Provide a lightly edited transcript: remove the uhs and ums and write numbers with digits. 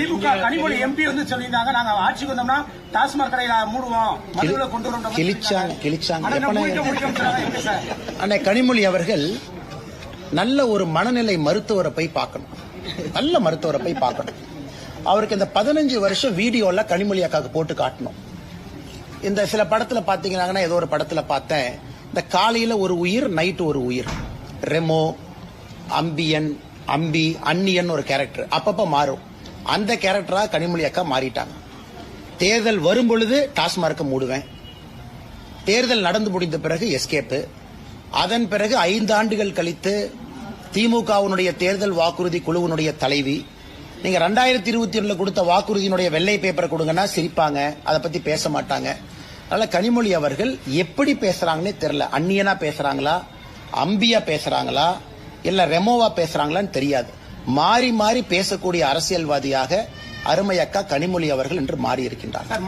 திமுக Kanimozhi MP வந்து சொல்லியிருந்தாங்க, நாங்க ஆட்சிக்கு வந்தோம்னா டாஸ்மாக் கடையில மூடுவோம், மதுவில கொண்டு வரோம். அண்ணே கனிமொழி அவர்கள் நல்ல ஒரு மனநிலை மருத்துவரை போய் பார்க்கணும், நல்ல மருத்துவரை போய் பார்க்கணும். அவருக்கு இந்த 15 வருஷம் வீடியோல கனிமொழி அக்காவுக்கு போட்டு காட்டணும். இந்த சில படத்துல பாத்தீங்கன்னா, ஏதோ ஒரு படத்துல பார்த்தேன், இந்த காலையில ஒரு உயிர், நைட்டு ஒரு உயிர், ரெமோ, அம்பியன், அம்பி, அன்னியன் ஒரு கேரக்டர் அப்பப்ப மாறும். அந்த கேரக்டரா கனிமொழி அக்கா மாறிட்டாங்க. தேர்தல் வரும் பொழுது டாஸ்மார்க்க மூடுவேன், தேர்தல் நடந்து முடிந்த பிறகு எஸ்கேப்பு, அதன் பிறகு 5 ஆண்டுகள் கழித்து திமுகவினுடைய தேர்தல் வாக்குறுதி குழுவினுடைய தலைவி, நீங்க 2022 கொடுத்த வாக்குறுதியினுடைய வெள்ளை பேப்பரை கொடுங்கன்னா சிரிப்பாங்க, அதை பத்தி பேச மாட்டாங்க. அதனால கனிமொழி அவர்கள் எப்படி பேசுறாங்கன்னே தெரியல. அந்நியனா பேசுறாங்களா, அம்பியா பேசுறாங்களா, இல்ல ரெமோவா பேசுறாங்களான்னு தெரியாது. மாறி மாறி பேசக்கூடிய அரசியல்வாதியாக அருமை அக்கா கனிமொழி அவர்கள் என்று மாறி இருக்கின்றார்.